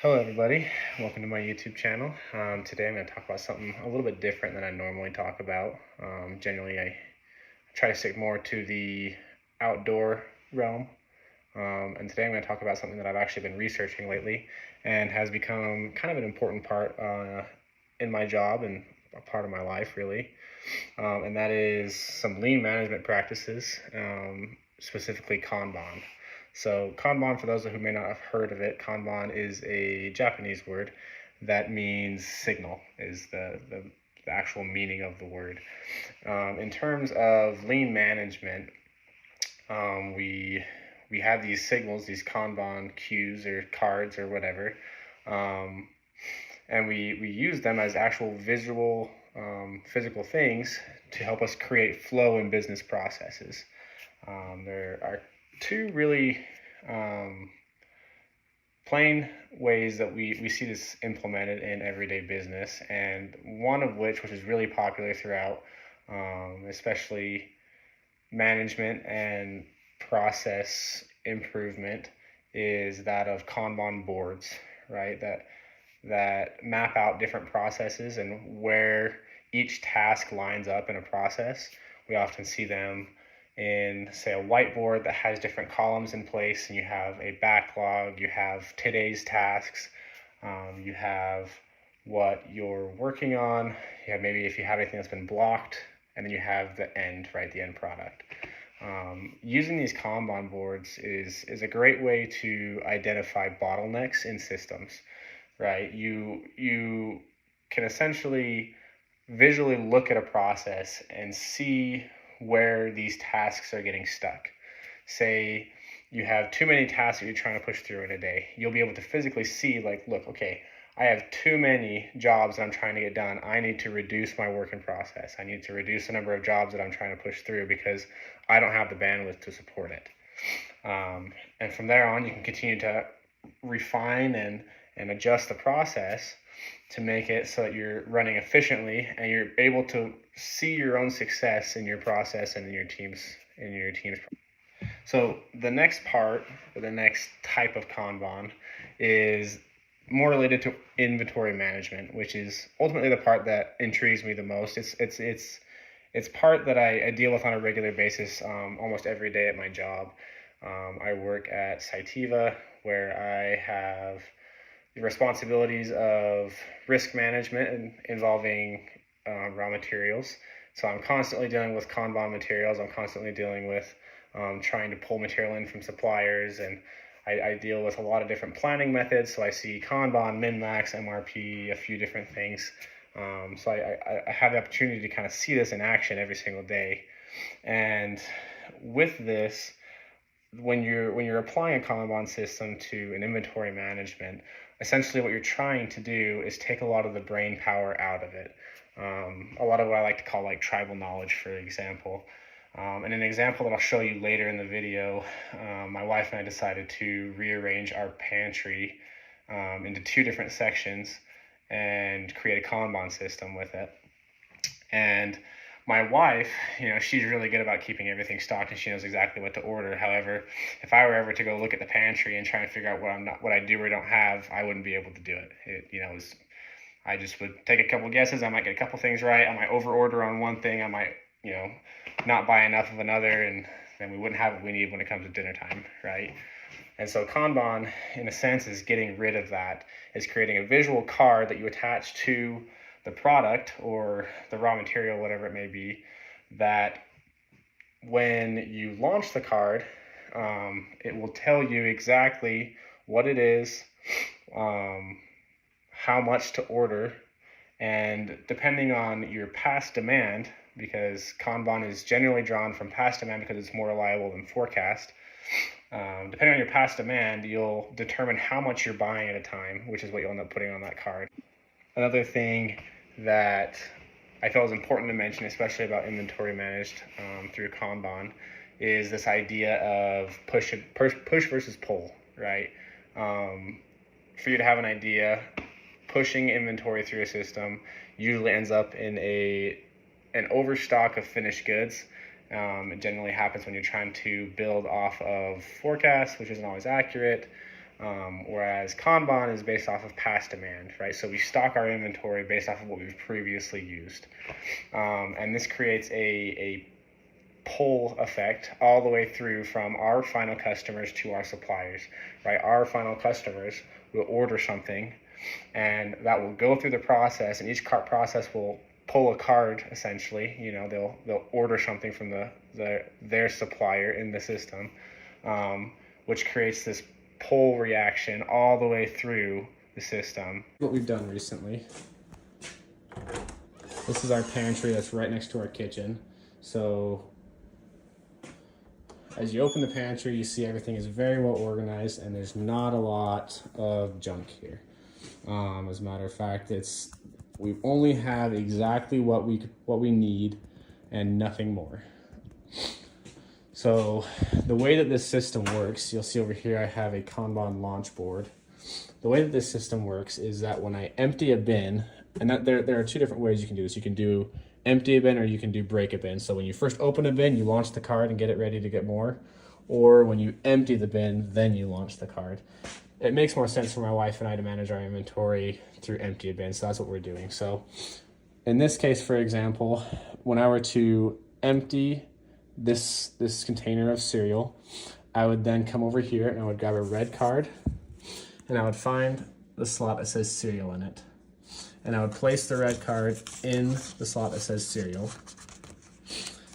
Hello everybody, welcome to my YouTube channel. Today I'm going to talk about something a little bit different than I normally talk about. Generally I try to stick more to the outdoor realm, and today I'm going to talk about something that I've actually been researching lately and has become kind of an important part in my job and a part of my life really, and that is some lean management practices, specifically Kanban. So Kanban, for those who may not have heard of it, Kanban is a Japanese word that means signal, is the actual meaning of the word. In terms of lean management, we have these signals, these Kanban cues or cards or whatever, and we use them as actual visual, physical things to help us create flow in business processes. There are two really plain ways that we see this implemented in everyday business, and one of which is really popular throughout, especially management and process improvement, is that of Kanban boards, right? That map out different processes and where each task lines up in a process. We often see them in, say, a whiteboard that has different columns in place, and you have a backlog, you have today's tasks, you have what you're working on, you have maybe if you have anything that's been blocked, and then you have the end, right, the end product. Using these Kanban boards is a great way to identify bottlenecks in systems, right? You can essentially visually look at a process and see where these tasks are getting stuck. Say you have too many tasks that you're trying to push through in a day. You'll be able to physically see, like, look, okay, I have too many jobs that I'm trying to get done. I need to reduce my work in process. I need to reduce the number of jobs that I'm trying to push through because I don't have the bandwidth to support it. And from there on, you can continue to refine and adjust the process to make it so that you're running efficiently and you're able to see your own success in your process and in your team's. So the next part, or the next type of Kanban, is more related to inventory management, which is ultimately the part that intrigues me the most. It's part that I deal with on a regular basis, almost every day at my job. I work at Cytiva, where I have the responsibilities of risk management involving raw materials. So I'm constantly dealing with Kanban materials. I'm constantly dealing with trying to pull material in from suppliers, and I deal with a lot of different planning methods. So I see Kanban, min-max, MRP, a few different things. So I have the opportunity to kind of see this in action every single day. And with this, when you're applying a Kanban system to an inventory management, essentially what you're trying to do is take a lot of the brain power out of it. A lot of what I like to call like tribal knowledge, for example. And an example that I'll show you later in the video, my wife and I decided to rearrange our pantry into two different sections and create a Kanban system with it. And my wife, she's really good about keeping everything stocked and she knows exactly what to order. However, if I were ever to go look at the pantry and try and figure out what I do or don't have, I wouldn't be able to do it. I just would take a couple guesses. I might get a couple things right. I might over order on one thing. I might, not buy enough of another, and then we wouldn't have what we need when it comes to dinner time, right? And so Kanban, in a sense, is getting rid of that, is creating a visual card that you attach to the product or the raw material, whatever it may be, that when you launch the card, it will tell you exactly what it is, how much to order, and depending on your past demand, because Kanban is generally drawn from past demand because it's more reliable than forecast. Depending on your past demand, you'll determine how much you're buying at a time, which is what you'll end up putting on that card. Another thing that I felt was important to mention, especially about inventory managed through Kanban, is this idea of push versus pull, right? For you to have an idea, pushing inventory through a system usually ends up in an overstock of finished goods. It generally happens when you're trying to build off of forecasts, which isn't always accurate. Whereas Kanban is based off of past demand, right? So we stock our inventory based off of what we've previously used. And this creates a pull effect all the way through from our final customers to our suppliers, right? Our final customers will order something, and that will go through the process, and each cart process will pull a card essentially. They'll order something from their supplier in the system, which creates this pull reaction all the way through the system. What we've done recently, this is our pantry that's right next to our kitchen. So as you open the pantry, you see everything is very well organized, and there's not a lot of junk here. As a matter of fact, we only have exactly what we need and nothing more. So the way that this system works, you'll see over here I have a Kanban launch board. The way that this system works is that when I empty a bin, and there are two different ways you can do this. You can do empty a bin, or you can do break a bin. So when you first open a bin, you launch the card and get it ready to get more. Or when you empty the bin, then you launch the card. It makes more sense for my wife and I to manage our inventory through empty a bin, so that's what we're doing. So in this case, for example, when I were to empty this container of cereal, I would then come over here and I would grab a red card, and I would find the slot that says cereal in it. And I would place the red card in the slot that says cereal.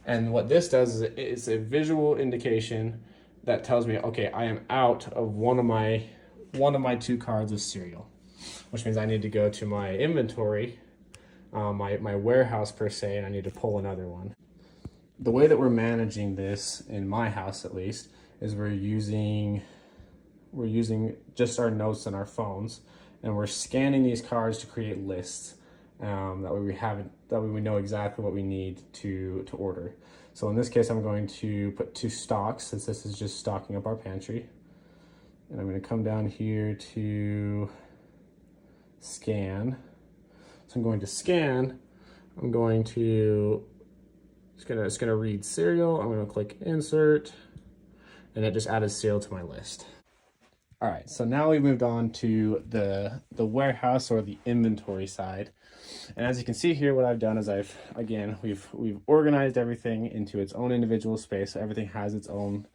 And what this does is it's a visual indication that tells me, okay, I am out of one of my 2 cards of cereal, which means I need to go to my inventory, my warehouse per se, and I need to pull another one. The way that we're managing this, in my house at least, is we're using just our notes on our phones, and we're scanning these cards to create lists. That way we know exactly what we need to order. So in this case, I'm going to put 2 stocks, since this is just stocking up our pantry. And I'm going to come down here to scan. So I'm going to scan. I'm going to, it's going to read cereal. I'm going to click insert, and it just added cereal to my list. All right, so now we moved on to the warehouse, or the inventory side. And as you can see here, what I've done is we've organized everything into its own individual space. So everything has its own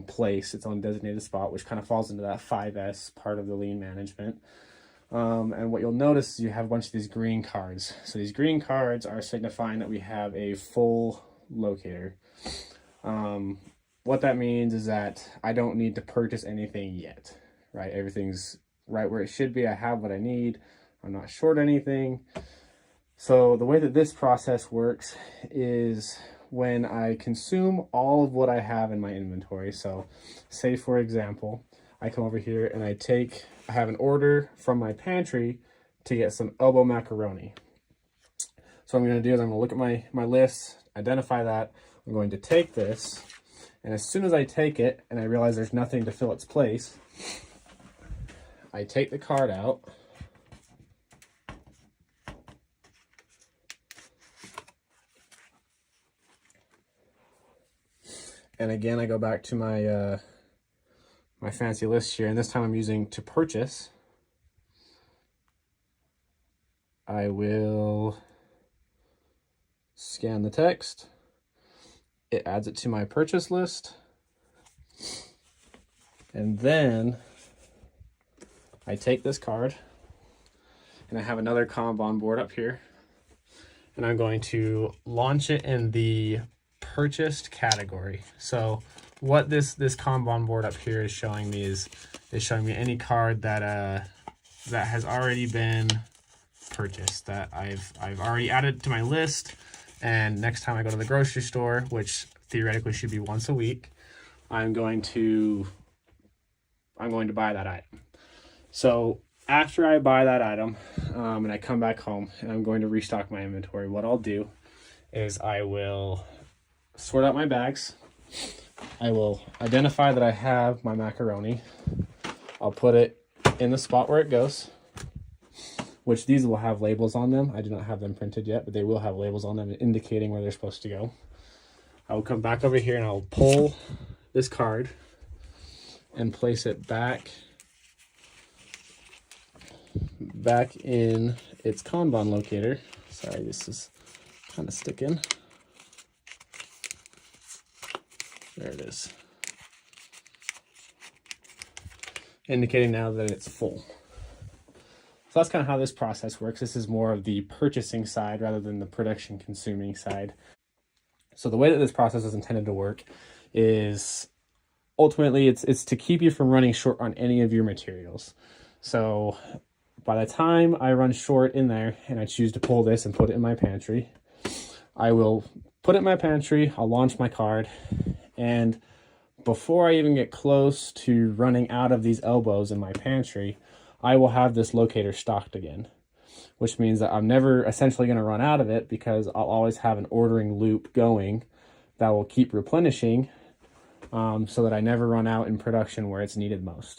place, its own designated spot, which kind of falls into that 5S part of the lean management. And what you'll notice is you have a bunch of these green cards. So these green cards are signifying that we have a full locator. What that means is that I don't need to purchase anything yet, right? Everything's right where it should be. I have what I need. I'm not short anything. So the way that this process works is when I consume all of what I have in my inventory. So say, for example, I come over here and I have an order from my pantry to get some elbow macaroni. So what I'm going to do is I'm going to look at my list, identify that. I'm going to take this, and as soon as I take it and I realize there's nothing to fill its place, I take the card out. And again, I go back to my my fancy list here, and this time I'm using to purchase. I will scan the text. It adds it to my purchase list. And then I take this card, and I have another Kanban board up here, and I'm going to launch it in the purchased category. So what this Kanban board up here is showing me is showing me any card that has already been purchased, that I've already added to my list. And next time I go to the grocery store, which theoretically should be once a week, I'm going to buy that item. So after I buy that item, and I come back home and I'm going to restock my inventory, what I'll do is I will sort out my bags. I will identify that I have my macaroni. I'll put it in the spot where it goes, which these will have labels on them. I do not have them printed yet, but they will have labels on them indicating where they're supposed to go. I will come back over here and I'll pull this card and place it back back in its Kanban locator. Sorry, this is kind of sticking. There it is. Indicating now that it's full. So that's kind of how this process works. This is more of the purchasing side rather than the production consuming side. So the way that this process is intended to work is ultimately it's to keep you from running short on any of your materials. So by the time I run short in there and I choose to pull this and put it in my pantry, I will put it in my pantry, I'll launch my card, and before I even get close to running out of these elbows in my pantry, I will have this locator stocked again, which means that I'm never essentially going to run out of it because I'll always have an ordering loop going that will keep replenishing so that I never run out in production where it's needed most.